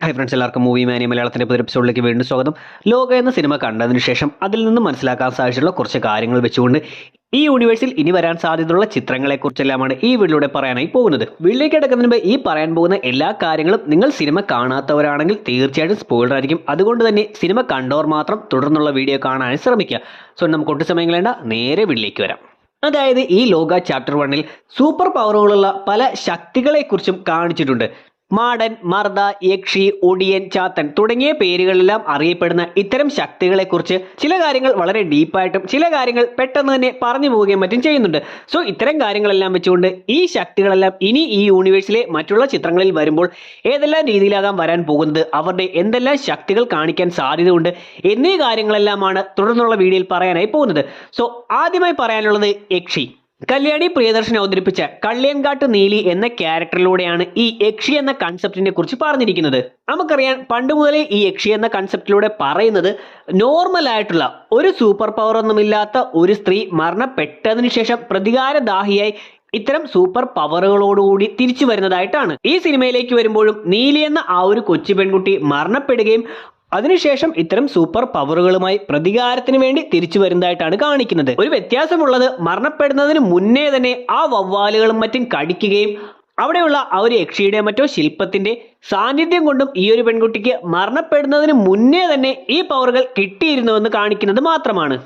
Hi friends, എല്ലാവർക്കും movie മാനിയ മലയാളത്തിൻ്റെ പുതിയ എപ്പിസോഡിലേക്ക് വീണ്ടും സ്വാഗതം. ലോക എന്ന സിനിമ കണ്ടതിന് ശേഷം അതിൽ നിന്ന് മനസ്സിലാക്കാൻ സാധിച്ചിട്ടുള്ള കുറച്ച് കാര്യങ്ങൾ വെച്ചുകൊണ്ട് ഈ യൂണിവേഴ്സിൽ ഇനി വരാൻ സാധ്യതയുള്ള ചിത്രങ്ങളെക്കുറിച്ചെല്ലാമാണ് ഈ വീഡിയോയിലൂടെ പറയാനായി പോകുന്നത്. വീട്ടിലേക്ക് കിടക്കുന്നതിന് മുമ്പ് ഈ പറയാൻ പോകുന്ന എല്ലാ കാര്യങ്ങളും നിങ്ങൾ സിനിമ കാണാത്തവരാണെങ്കിൽ തീർച്ചയായിട്ടും സ്പോയിലർ ആയിരിക്കും. അതുകൊണ്ട് തന്നെ സിനിമ കണ്ടവർ മാത്രം തുടർന്നുള്ള വീഡിയോ കാണാൻ ശ്രമിക്കുക. സോ നമുക്ക് ഒട്ടും സമയം കളയണ്ട, നേരെ വീട്ടിലേക്ക് വരാം. അതായത് ഈ ലോക ചാപ്റ്റർ 1-ൽ സൂപ്പർ പവറുകളുള്ള പല ശക്തികളെക്കുറിച്ചും കാണിച്ചിട്ടുണ്ട്. മാടൻ, മർദ, യക്ഷി, ഒടിയൻ, ചാത്തൻ തുടങ്ങിയ പേരുകളെല്ലാം അറിയപ്പെടുന്ന ഇത്തരം ശക്തികളെക്കുറിച്ച് ചില കാര്യങ്ങൾ വളരെ ഡീപ്പായിട്ടും ചില കാര്യങ്ങൾ പെട്ടെന്ന് തന്നെ പറഞ്ഞു പോവുകയും മറ്റും ചെയ്യുന്നുണ്ട്. സോ ഇത്തരം കാര്യങ്ങളെല്ലാം വെച്ചുകൊണ്ട് ഈ ശക്തികളെല്ലാം ഇനി ഈ യൂണിവേഴ്സിലെ മറ്റുള്ള ചിത്രങ്ങളിൽ വരുമ്പോൾ ഏതെല്ലാം രീതിയിലാകാൻ വരാൻ പോകുന്നത്, അവരുടെ എന്തെല്ലാം ശക്തികൾ കാണിക്കാൻ സാധ്യതയുണ്ട് എന്നീ കാര്യങ്ങളെല്ലാമാണ് തുടർന്നുള്ള വീഡിയോയിൽ പറയാനായി പോകുന്നത്. സോ ആദ്യമായി പറയാനുള്ളത് യക്ഷി. കല്യാണി പ്രിയദർശൻ അവതരിപ്പിച്ച കള്ളിയൻകാട്ട് നീലി എന്ന ക്യാരക്ടറിലൂടെയാണ് ഈ യക്ഷി എന്ന കൺസെപ്റ്റിനെ കുറിച്ച് പറഞ്ഞിരിക്കുന്നത്. നമുക്കറിയാം, പണ്ട് മുതലേ ഈ യക്ഷി എന്ന കൺസെപ്റ്റിലൂടെ പറയുന്നത് നോർമൽ ആയിട്ടുള്ള ഒരു സൂപ്പർ പവർ ഒന്നുമില്ലാത്ത ഒരു സ്ത്രീ മരണപ്പെട്ടതിനു ശേഷം പ്രതികാരദാഹിയായി ഇത്തരം സൂപ്പർ പവറുകളോടുകൂടി തിരിച്ചു വരുന്നതായിട്ടാണ്. ഈ സിനിമയിലേക്ക് വരുമ്പോഴും നീലി എന്ന ആ ഒരു കൊച്ചു പെൺകുട്ടി മരണപ്പെടുകയും അതിനുശേഷം ഇത്തരം സൂപ്പർ പവറുകളുമായി പ്രതികാരത്തിന് വേണ്ടി തിരിച്ചു വരുന്നതായിട്ടാണ് കാണിക്കുന്നത്. ഒരു വ്യത്യാസമുള്ളത്, മരണപ്പെടുന്നതിന് മുന്നേ തന്നെ ആ വവ്വാലുകളും മറ്റും കടിക്കുകയും അവിടെയുള്ള ആ ഒരു യക്ഷിയുടെ മറ്റോ ശില്പത്തിന്റെ സാന്നിധ്യം കൊണ്ടും ഈ ഒരു പെൺകുട്ടിക്ക് മരണപ്പെടുന്നതിന് മുന്നേ തന്നെ ഈ പവറുകൾ കിട്ടിയിരുന്നുവെന്ന് കാണിക്കുന്നത് മാത്രമാണ്.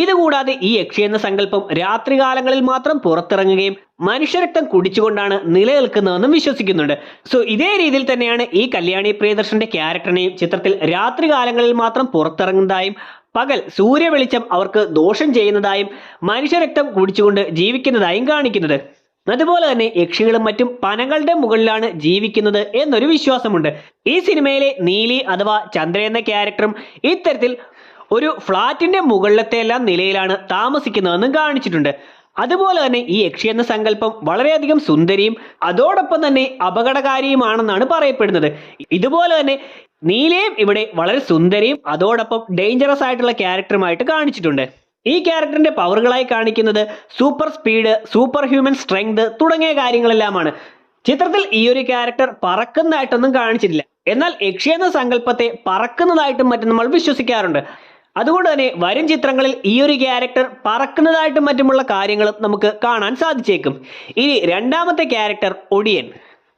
ഇതുകൂടാതെ ഈ യക്ഷി എന്ന സങ്കല്പം രാത്രികാലങ്ങളിൽ മാത്രം പുറത്തിറങ്ങുകയും മനുഷ്യരക്തം കുടിച്ചുകൊണ്ടാണ് നിലനിൽക്കുന്നതെന്നും വിശ്വസിക്കുന്നുണ്ട്. സോ ഇതേ രീതിയിൽ തന്നെയാണ് ഈ കല്യാണി പ്രിയദർശന്റെ ക്യാരക്ടറിനെയും ചിത്രത്തിൽ രാത്രികാലങ്ങളിൽ മാത്രം പുറത്തിറങ്ങുന്നതായും പകൽ സൂര്യ വെളിച്ചം അവർക്ക് ദോഷം ചെയ്യുന്നതായും മനുഷ്യരക്തം കുടിച്ചുകൊണ്ട് ജീവിക്കുന്നതായും കാണിക്കുന്നത്. അതുപോലെ തന്നെ യക്ഷികളും മറ്റും പനകളുടെ മുകളിലാണ് ജീവിക്കുന്നത് എന്നൊരു വിശ്വാസമുണ്ട്. ഈ സിനിമയിലെ നീലി അഥവാ ചന്ദ്ര എന്ന ക്യാരക്ടറും ഇത്തരത്തിൽ ഒരു ഫ്ളാറ്റിന്റെ മുകളിലത്തെ എല്ലാം നിലയിലാണ് താമസിക്കുന്നതെന്നും കാണിച്ചിട്ടുണ്ട്. അതുപോലെ തന്നെ ഈ യക്ഷി എന്ന സങ്കല്പം വളരെയധികം സുന്ദരിയും അതോടൊപ്പം തന്നെ അപകടകാരിയുമാണെന്നാണ് പറയപ്പെടുന്നത്. ഇതുപോലെ തന്നെ നീലയും ഇവിടെ വളരെ സുന്ദരിയും അതോടൊപ്പം ഡേഞ്ചറസ് ആയിട്ടുള്ള ക്യാരക്ടറുമായിട്ട് കാണിച്ചിട്ടുണ്ട്. ഈ ക്യാരക്ടറിന്റെ പവറുകളായി കാണിക്കുന്നത് super speed, super human strength തുടങ്ങിയ കാര്യങ്ങളെല്ലാമാണ്. ചിത്രത്തിൽ ഈ ഒരു ക്യാരക്ടർ പറക്കുന്നതായിട്ടൊന്നും കാണിച്ചിട്ടില്ല. എന്നാൽ യക്ഷി എന്ന സങ്കല്പത്തെ പറക്കുന്നതായിട്ടും മറ്റും നമ്മൾ വിശ്വസിക്കാറുണ്ട്. അതുകൊണ്ട് തന്നെ വരും ചിത്രങ്ങളിൽ ഈ ഒരു ക്യാരക്ടർ പറക്കുന്നതായിട്ടും മറ്റുമുള്ള കാര്യങ്ങളും നമുക്ക് കാണാൻ സാധിച്ചേക്കും. ഇനി രണ്ടാമത്തെ ക്യാരക്ടർ ഒടിയൻ.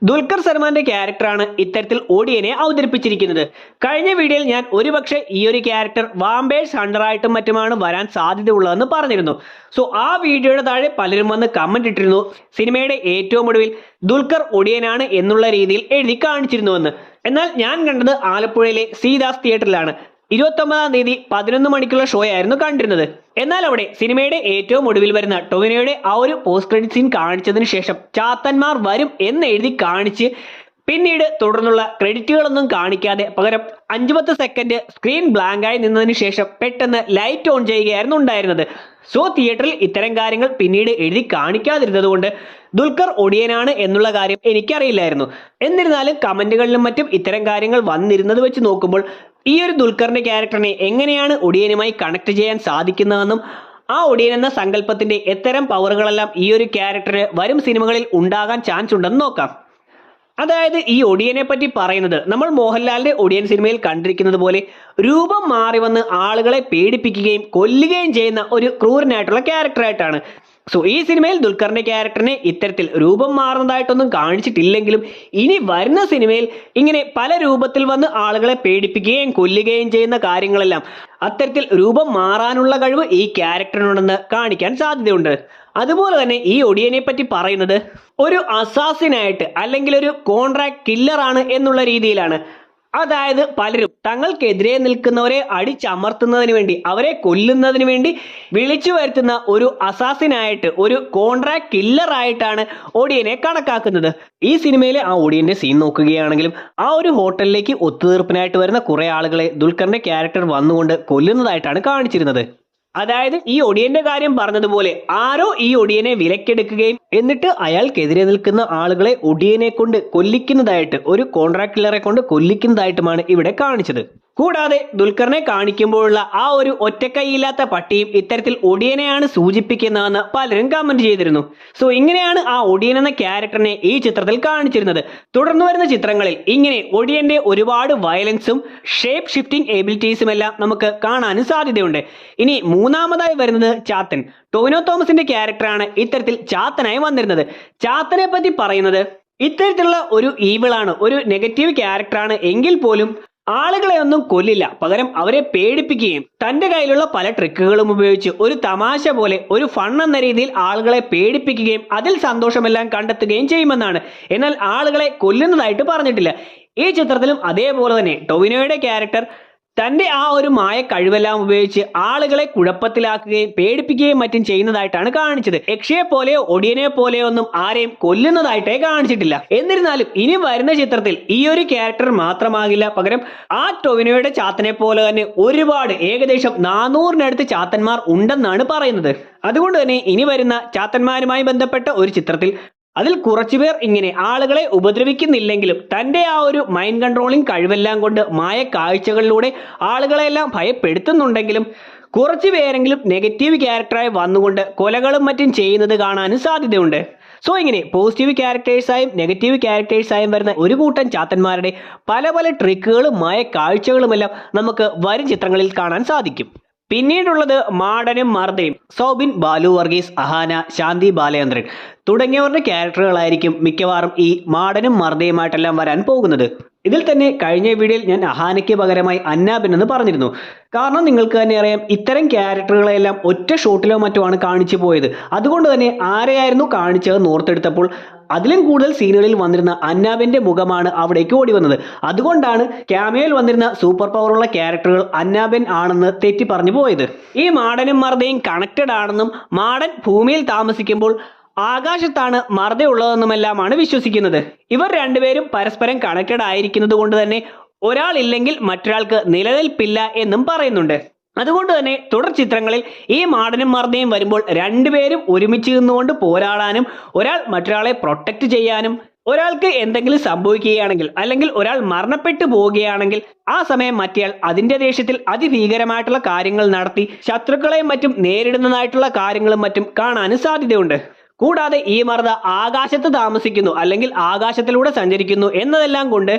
ദുൽഖർ സൽമാന്റെ ക്യാരക്ടറാണ് ഇത്തരത്തിൽ ഒടിയനെ അവതരിപ്പിച്ചിരിക്കുന്നത്. കഴിഞ്ഞ വീഡിയോയിൽ ഞാൻ ഒരുപക്ഷെ ഈ ഒരു ക്യാരക്ടർ വാമ്പേഴ്സ് ഹണ്ടറായിട്ടും മറ്റുമാണ് വരാൻ സാധ്യതയുള്ളതെന്ന് പറഞ്ഞിരുന്നു. സോ ആ വീഡിയോയുടെ താഴെ പലരും വന്ന് കമന്റ് ഇട്ടിരുന്നു, സിനിമയുടെ ഏറ്റവും ഒടുവിൽ ദുൽഖർ ഒടിയനാണ് എന്നുള്ള രീതിയിൽ എഴുതി കാണിച്ചിരുന്നുവെന്ന്. എന്നാൽ ഞാൻ കണ്ടത് ആലപ്പുഴയിലെ സീദാസ് തിയേറ്ററിലാണ്. 29-ാം തീയതി 11 മണിക്കുള്ള ഷോ ആയിരുന്നു കണ്ടിരുന്നത്. എന്നാൽ അവിടെ സിനിമയുടെ ഏറ്റവും ഒടുവിൽ വരുന്ന ടൊവിനോയുടെ ആ ഒരു പോസ്റ്റ് ക്രെഡിറ്റ് സീൻ കാണിച്ചതിന് ശേഷം ചാത്തന്മാർ വരും എന്ന് എഴുതി കാണിച്ച് പിന്നീട് തുടർന്നുള്ള ക്രെഡിറ്റുകളൊന്നും കാണിക്കാതെ പകരം 5-10 സെക്കൻഡ് സ്ക്രീൻ ബ്ലാങ്കായി നിന്നതിന് ശേഷം പെട്ടെന്ന് ലൈറ്റ് ഓൺ ചെയ്യുകയായിരുന്നു ഉണ്ടായിരുന്നത്. സോ തിയേറ്ററിൽ ഇത്തരം കാര്യങ്ങൾ പിന്നീട് എഴുതി കാണിക്കാതിരുന്നത് കൊണ്ട് ദുൽഖർ ഒടിയനാണ് എന്നുള്ള കാര്യം എനിക്കറിയില്ലായിരുന്നു. എന്നിരുന്നാലും കമന്റുകളിലും മറ്റും ഇത്തരം കാര്യങ്ങൾ വന്നിരുന്നത് വെച്ച് നോക്കുമ്പോൾ ഈ ഒരു ദുൽഖറിന്റെ ക്യാരക്ടറിനെ എങ്ങനെയാണ് ഒടിയനുമായി കണക്ട് ചെയ്യാൻ സാധിക്കുന്നതെന്നും ആ ഒടിയൻ എന്ന സങ്കല്പത്തിന്റെ എത്തരം പവറുകളെല്ലാം ഈ ഒരു ക്യാരക്ടർ വരും സിനിമകളിൽ ഉണ്ടാകാൻ ചാൻസ് ഉണ്ടെന്ന് നോക്കാം. അതായത് ഈ ഒടിയനെ പറ്റി പറയുന്നത് നമ്മൾ മോഹൻലാലിന്റെ ഒടിയൻ സിനിമയിൽ കണ്ടിരിക്കുന്നത് പോലെ രൂപം മാറി വന്ന് ആളുകളെ പേടിപ്പിക്കുകയും കൊല്ലുകയും ചെയ്യുന്ന ഒരു ക്രൂരനായിട്ടുള്ള ക്യാരക്ടറായിട്ടാണ്. സോ ഈ സിനിമയിൽ ദുൽഖറിന്റെ ക്യാരക്ടറിനെ ഇത്തരത്തിൽ രൂപം മാറുന്നതായിട്ടൊന്നും കാണിച്ചിട്ടില്ലെങ്കിലും ഇനി വരുന്ന സിനിമയിൽ ഇങ്ങനെ പല രൂപത്തിൽ വന്ന് ആളുകളെ പേടിപ്പിക്കുകയും കൊല്ലുകയും ചെയ്യുന്ന കാര്യങ്ങളെല്ലാം അത്തരത്തിൽ രൂപം മാറാനുള്ള കഴിവ് ഈ ക്യാരക്ടറിനുണ്ടെന്ന് കാണിക്കാൻ സാധ്യതയുണ്ട്. അതുപോലെ തന്നെ ഈ ഒടിയനെ പറ്റി പറയുന്നത് ഒരു അസാസിനായിട്ട് അല്ലെങ്കിൽ ഒരു കോൺട്രാക്ട് കില്ലറാണ് എന്നുള്ള രീതിയിലാണ്. അതായത് പലരും തങ്ങൾക്കെതിരെ നിൽക്കുന്നവരെ അടിച്ചമർത്തുന്നതിന് വേണ്ടി അവരെ കൊല്ലുന്നതിന് വേണ്ടി വിളിച്ചു വരുത്തുന്ന ഒരു അസാസിനായിട്ട് ഒരു കോൺട്രാക്ട് കില്ലറായിട്ടാണ് ഒടിയനെ കണക്കാക്കുന്നത്. ഈ സിനിമയിലെ ആ ഒടിയന്റെ സീൻ നോക്കുകയാണെങ്കിലും ആ ഒരു ഹോട്ടലിലേക്ക് ഒത്തുതീർപ്പിനായിട്ട് വരുന്ന കുറെ ആളുകളെ ദുൽഖറിന്റെ ക്യാരക്ടർ വന്നുകൊണ്ട് കൊല്ലുന്നതായിട്ടാണ് കാണിച്ചിരുന്നത്. അതായത് ഈ ഒടിയന്റെ കാര്യം പറഞ്ഞതുപോലെ ആരോ ഈ ഒടിയനെ വിലക്കെടുക്കുകയും എന്നിട്ട് അയാൾക്കെതിരെ നിൽക്കുന്ന ആളുകളെ ഒടിയനെ കൊണ്ട് കൊല്ലിക്കുന്നതായിട്ട്, ഒരു കോൺട്രാക്ട് കില്ലറെ കൊണ്ട് കൊല്ലിക്കുന്നതായിട്ടുമാണ് ഇവിടെ കാണിച്ചത്. കൂടാതെ ദുൽഖറിനെ കാണിക്കുമ്പോഴുള്ള ആ ഒരു ഒറ്റക്കൈയില്ലാത്ത പട്ടിയും ഇത്തരത്തിൽ ഒടിയനെയാണ് സൂചിപ്പിക്കുന്നതെന്ന് പലരും കമന്റ് ചെയ്തിരുന്നു. സോ ഇങ്ങനെയാണ് ആ ഒടിയൻ എന്ന ക്യാരക്ടറിനെ ഈ ചിത്രത്തിൽ കാണിച്ചിരുന്നത്. തുടർന്ന് വരുന്ന ചിത്രങ്ങളിൽ ഇങ്ങനെ ഒടിയന്റെ ഒരുപാട് വയലൻസും ഷേപ്പ് ഷിഫ്റ്റിംഗ് എബിലിറ്റീസും എല്ലാം നമുക്ക് കാണാനും സാധ്യതയുണ്ട്. ഇനി മൂന്നാമതായി വരുന്നത് ചാത്തൻ. ടൊവിനോ തോമസിന്റെ ക്യാരക്ടറാണ് ഇത്തരത്തിൽ ചാത്തനായി വന്നിരുന്നത്. ചാത്തനെ പറ്റി പറയുന്നത് ഇത്തരത്തിലുള്ള ഒരു ഈവിളാണ്, ഒരു നെഗറ്റീവ് ക്യാരക്ടറാണ് എങ്കിൽ പോലും ആളുകളെ ഒന്നും കൊല്ലില്ല, പകരം അവരെ പേടിപ്പിക്കുകയും തന്റെ കയ്യിലുള്ള പല ട്രിക്കുകളും ഉപയോഗിച്ച് ഒരു തമാശ പോലെ, ഒരു ഫൺ എന്ന രീതിയിൽ ആളുകളെ പേടിപ്പിക്കുകയും അതിൽ സന്തോഷമെല്ലാം കണ്ടെത്തുകയും ചെയ്യുമെന്നാണ്. എന്നാൽ ആളുകളെ കൊല്ലുന്നതായിട്ട് പറഞ്ഞിട്ടില്ല. ഈ ചിത്രത്തിലും അതേപോലെ തന്നെ ടൊവിനോയുടെ ക്യാരക്ടർ തന്റെ ആ ഒരു മായ കഴിവെല്ലാം ഉപയോഗിച്ച് ആളുകളെ കുഴപ്പത്തിലാക്കുകയും പേടിപ്പിക്കുകയും മറ്റും ചെയ്യുന്നതായിട്ടാണ് കാണിച്ചത്. യക്ഷയെ പോലെയോ ഒടിയനെ പോലെയോ ഒന്നും ആരെയും കൊല്ലുന്നതായിട്ടേ കാണിച്ചിട്ടില്ല. എന്നിരുന്നാലും ഇനി വരുന്ന ചിത്രത്തിൽ ഈ ഒരു ക്യാരക്ടർ മാത്രമാകില്ല, പകരം ആ ടൊവിനോയുടെ ചാത്തനെ പോലെ തന്നെ ഒരുപാട്, ഏകദേശം 400-നടുത്ത് ചാത്തന്മാർ ഉണ്ടെന്നാണ് പറയുന്നത്. അതുകൊണ്ട് തന്നെ ഇനി വരുന്ന ചാത്തന്മാരുമായി ബന്ധപ്പെട്ട ഒരു ചിത്രത്തിൽ അതിൽ കുറച്ചുപേർ ഇങ്ങനെ ആളുകളെ ഉപദ്രവിക്കുന്നില്ലെങ്കിലും തന്റെ ആ ഒരു മൈൻഡ് കൺട്രോളിംഗ് കഴിവെല്ലാം കൊണ്ട് മായ കാഴ്ചകളിലൂടെ ആളുകളെല്ലാം ഭയപ്പെടുത്തുന്നുണ്ടെങ്കിലും കുറച്ചു പേരെങ്കിലും നെഗറ്റീവ് ക്യാരക്ടറായി വന്നുകൊണ്ട് കൊലകളും മറ്റും ചെയ്യുന്നത് കാണാനും സാധ്യതയുണ്ട്. സോ ഇങ്ങനെ പോസിറ്റീവ് ക്യാരക്ടേഴ്സായും നെഗറ്റീവ് ക്യാരക്ടേഴ്സായും വരുന്ന ഒരു കൂട്ടം ചാത്തന്മാരുടെ പല പല ട്രിക്കുകളും മായ കാഴ്ചകളുമെല്ലാം നമുക്ക് വരും ചിത്രങ്ങളിൽ കാണാൻ സാധിക്കും. പിന്നീടുള്ളത് മാടനും മർദയും. സൗബിൻ, ബാലു വർഗീസ്, അഹാന, ശാന്തി ബാലചന്ദ്രൻ തുടങ്ങിയവരുടെ ക്യാരക്ടറുകളായിരിക്കും മിക്കവാറും ഈ മാടനും മർദയുമായിട്ടെല്ലാം വരാൻ പോകുന്നത്. ഇതിൽ തന്നെ കഴിഞ്ഞ വീഡിയോയിൽ ഞാൻ അഹാനയ്ക്ക് പകരമായി അന്നാബിൻ എന്ന് പറഞ്ഞിരുന്നു. കാരണം നിങ്ങൾക്ക് തന്നെ അറിയാം, ഇത്തരം ക്യാരക്ടറുകളെല്ലാം ഒറ്റ ഷോട്ടിലോ മറ്റോ ആണ് കാണിച്ചു പോയത്. അതുകൊണ്ട് തന്നെ ആരെയായിരുന്നു കാണിച്ചതെന്ന് ഓർത്തെടുത്തപ്പോൾ അതിലും കൂടുതൽ സീനുകളിൽ വന്നിരുന്ന അന്നാബിന്റെ മുഖമാണ് അവിടേക്ക് ഓടി വന്നത്. അതുകൊണ്ടാണ് ക്യാമിയോയിൽ വന്നിരുന്ന സൂപ്പർ പവറുള്ള ക്യാരക്ടറുകൾ അന്നാബിൻ ആണെന്ന് തെറ്റി പറഞ്ഞു പോയത്. ഈ മാടനും മർദയും കണക്റ്റഡ് ആണെന്നും മാടൻ ഭൂമിയിൽ താമസിക്കുമ്പോൾ ആകാശത്താണ് മർദ ഉള്ളതെന്നുമെല്ലാമാണ് വിശ്വസിക്കുന്നത്. ഇവർ രണ്ടുപേരും പരസ്പരം കണക്റ്റഡ് ആയിരിക്കുന്നത് കൊണ്ട് തന്നെ ഒരാളില്ലെങ്കിൽ മറ്റൊരാൾക്ക് നിലനിൽപ്പില്ല എന്നും പറയുന്നുണ്ട്. അതുകൊണ്ട് തന്നെ തുടർ ചിത്രങ്ങളിൽ ഈ മാടനും മർദയും വരുമ്പോൾ രണ്ടുപേരും ഒരുമിച്ച് നിന്നുകൊണ്ട് പോരാടാനും ഒരാൾ മറ്റൊരാളെ പ്രൊട്ടക്റ്റ് ചെയ്യാനും, ഒരാൾക്ക് എന്തെങ്കിലും സംഭവിക്കുകയാണെങ്കിൽ അല്ലെങ്കിൽ ഒരാൾ മരണപ്പെട്ടു പോവുകയാണെങ്കിൽ ആ സമയം മറ്റേയാൾ അതിന്റെ ദേഷ്യത്തിൽ അതിഭീകരമായിട്ടുള്ള കാര്യങ്ങൾ നടത്തി ശത്രുക്കളെയും മറ്റും നേരിടുന്നതായിട്ടുള്ള കാര്യങ്ങളും മറ്റും കാണാനും സാധ്യതയുണ്ട്. കൂടാതെ ഈ മർദ ആകാശത്ത് താമസിക്കുന്നു അല്ലെങ്കിൽ ആകാശത്തിലൂടെ സഞ്ചരിക്കുന്നു എന്നതെല്ലാം കൊണ്ട്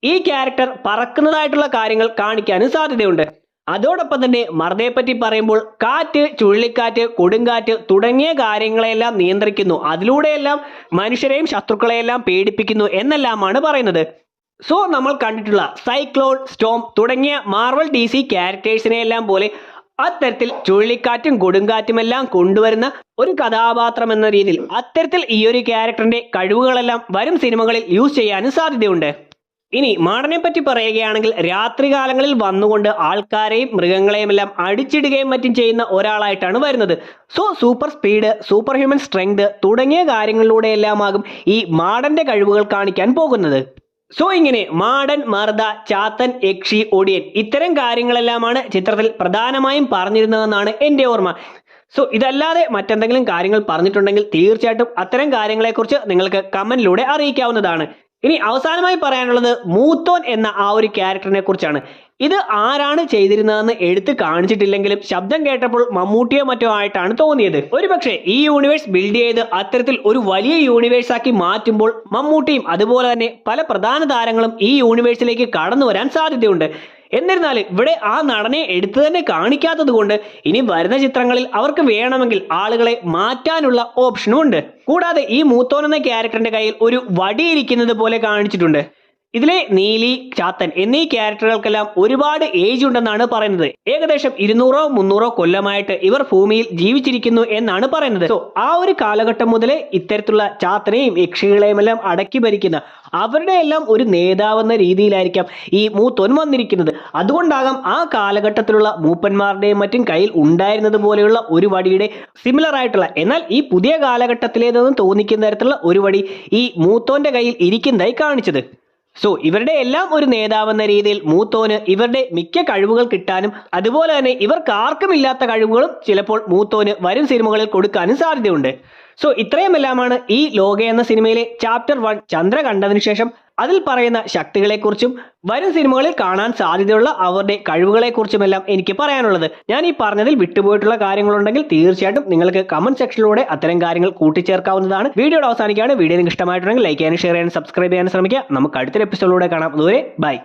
ഈ ക്യാരക്ടർ പറക്കുന്നതായിട്ടുള്ള കാര്യങ്ങൾ കാണിക്കാനും സാധ്യതയുണ്ട്. അതോടൊപ്പം തന്നെ മർദയെപ്പറ്റി പറയുമ്പോൾ കാറ്റ്, ചുഴലിക്കാറ്റ്, കൊടുങ്കാറ്റ് തുടങ്ങിയ കാര്യങ്ങളെല്ലാം നിയന്ത്രിക്കുന്നു, അതിലൂടെയെല്ലാം മനുഷ്യരെയും ശത്രുക്കളെയെല്ലാം പേടിപ്പിക്കുന്നു എന്നെല്ലാമാണ് പറയുന്നത്. സോ നമ്മൾ കണ്ടിട്ടുള്ള സൈക്ലോൺ, സ്റ്റോം തുടങ്ങിയ മാർവൽ DC ക്യാരക്ടേഴ്സിനെയെല്ലാം പോലെ അത്തരത്തിൽ ചുഴലിക്കാറ്റും കൊടുങ്കാറ്റുമെല്ലാം കൊണ്ടുവരുന്ന ഒരു കഥാപാത്രം എന്ന രീതിയിൽ അത്തരത്തിൽ ഈ ഒരു ക്യാരക്ടറിന്റെ കഴിവുകളെല്ലാം വരും സിനിമകളിൽ യൂസ് ചെയ്യാനും സാധ്യതയുണ്ട്. ഇനി മാടനെ പറ്റി പറയുകയാണെങ്കിൽ രാത്രികാലങ്ങളിൽ വന്നുകൊണ്ട് ആൾക്കാരെയും മൃഗങ്ങളെയും എല്ലാം അടിച്ചിടുകയും മറ്റും ചെയ്യുന്ന ഒരാളായിട്ടാണ് വരുന്നത്. So super speed, super human strength തുടങ്ങിയ കാര്യങ്ങളിലൂടെയെല്ലാമാകും ഈ മാടന്റെ കഴിവുകൾ കാണിക്കാൻ പോകുന്നത്. സോ ഇങ്ങനെ മാടൻ, മർദ, ചാത്തൻ, യക്ഷി, ഒടിയൻ ഇത്തരം കാര്യങ്ങളെല്ലാമാണ് ചിത്രത്തിൽ പ്രധാനമായും പറഞ്ഞിരുന്നതെന്നാണ് എൻ്റെ ഓർമ്മ. സോ ഇതല്ലാതെ മറ്റെന്തെങ്കിലും കാര്യങ്ങൾ പറഞ്ഞിട്ടുണ്ടെങ്കിൽ തീർച്ചയായിട്ടും അത്തരം കാര്യങ്ങളെക്കുറിച്ച് നിങ്ങൾക്ക് കമന്റിലൂടെ അറിയിക്കാവുന്നതാണ്. ഇനി അവസാനമായി പറയാനുള്ളത് മൂത്തോൻ എന്ന ആ ഒരു ക്യാരക്ടറിനെ കുറിച്ചാണ്. ഇത് ആരാണ് ചെയ്തിരുന്നതെന്ന് എടുത്ത് കാണിച്ചിട്ടില്ലെങ്കിലും ശബ്ദം കേട്ടപ്പോൾ മമ്മൂട്ടിയോ മറ്റോ ആയിട്ടാണ് തോന്നിയത്. ഒരുപക്ഷെ ഈ യൂണിവേഴ്സ് ബിൽഡ് ചെയ്ത് അത്തരത്തിൽ ഒരു വലിയ യൂണിവേഴ്സ് ആക്കി മാറ്റുമ്പോൾ മമ്മൂട്ടിയും അതുപോലെ തന്നെ പല പ്രധാന താരങ്ങളും ഈ യൂണിവേഴ്സിലേക്ക് കടന്നു വരാൻ സാധ്യതയുണ്ട്. എന്നിരുന്നാലും ഇവിടെ ആ നടനെ എടുത്തു തന്നെ കാണിക്കാത്തത് കൊണ്ട് ഇനി വരുന്ന ചിത്രങ്ങളിൽ അവർക്ക് വേണമെങ്കിൽ ആളുകളെ മാറ്റാനുള്ള ഓപ്ഷനും ഉണ്ട്. കൂടാതെ ഈ മൂത്തോൻ എന്ന ക്യാരക്ടറിന്റെ കയ്യിൽ ഒരു വടി ഇരിക്കുന്നത് പോലെ കാണിച്ചിട്ടുണ്ട്. ഇതിലെ നീലി, ചാത്തൻ എന്നീ ക്യാരക്ടറുകൾക്കെല്ലാം ഒരുപാട് ഏജ് ഉണ്ടെന്നാണ് പറയുന്നത്. ഏകദേശം 200-300 കൊല്ലമായിട്ട് ഇവർ ഭൂമിയിൽ ജീവിച്ചിരിക്കുന്നു എന്നാണ് പറയുന്നത്. സോ ആ ഒരു കാലഘട്ടം മുതലേ ഇത്തരത്തിലുള്ള ചാത്തനെയും യക്ഷികളെയും എല്ലാം അടക്കി ഭരിക്കുന്ന അവരുടെ എല്ലാം ഒരു നേതാവെന്ന രീതിയിലായിരിക്കാം ഈ മൂത്തോൻ വന്നിരിക്കുന്നത്. അതുകൊണ്ടാകാം ആ കാലഘട്ടത്തിലുള്ള മൂപ്പന്മാരുടെയും മറ്റും കയ്യിൽ ഉണ്ടായിരുന്നത് പോലെയുള്ള ഒരു വടിയുടെ സിമിലർ ആയിട്ടുള്ള, എന്നാൽ ഈ പുതിയ കാലഘട്ടത്തിലേതെന്ന് തോന്നിക്കുന്ന തരത്തിലുള്ള ഒരു വടി ഈ മൂത്തോന്റെ കയ്യിൽ ഇരിക്കുന്നതായി കാണിച്ചത്. സോ ഇവരുടെ എല്ലാം ഒരു നേതാവെന്ന രീതിയിൽ മൂത്തോന് ഇവരുടെ മിക്ക കഴിവുകൾ കിട്ടാനും അതുപോലെ തന്നെ ഇവർക്ക് ആർക്കുമില്ലാത്ത കഴിവുകളും ചിലപ്പോൾ മൂത്തോന് വരും സിനിമകളിൽ കൊടുക്കാനും സാധ്യതയുണ്ട്. സോ ഇത്രയുമെല്ലാമാണ് ഈ ലോക എന്ന സിനിമയിലെ ചാപ്റ്റർ 1 ചന്ദ്ര കണ്ടതിനു ശേഷം അതിൽ പറയുന്ന ശക്തികളെക്കുറിച്ചും വരും സിനിമകളിൽ കാണാൻ സാധ്യതയുള്ള അവരുടെ കഴിവുകളെക്കുറിച്ചുമെല്ലാം എനിക്ക് പറയാനുള്ളത്. ഞാൻ ഈ പറഞ്ഞതിൽ വിട്ടുപോയിട്ടുള്ള കാര്യങ്ങളുണ്ടെങ്കിൽ തീർച്ചയായിട്ടും നിങ്ങൾക്ക് കമന്റ് സെക്ഷനിലൂടെ അത്തരം കാര്യങ്ങൾ കൂട്ടിച്ചേർക്കാവുന്നതാണ്. വീഡിയോയുടെ അവസാനിക്കുകയാണ്. വീഡിയോ നിങ്ങൾക്ക് ഇഷ്ടമായിട്ടുണ്ടെങ്കിൽ ലൈക്ക് ചെയ്യാനും ഷെയർ ചെയ്യാനും സബ്സ്ക്രൈബ് ചെയ്യാനും ശ്രമിക്കുക. നമുക്ക് അടുത്തൊരു എപ്പിസോഡിലൂടെ കാണാം. അതുവരെ ബൈ.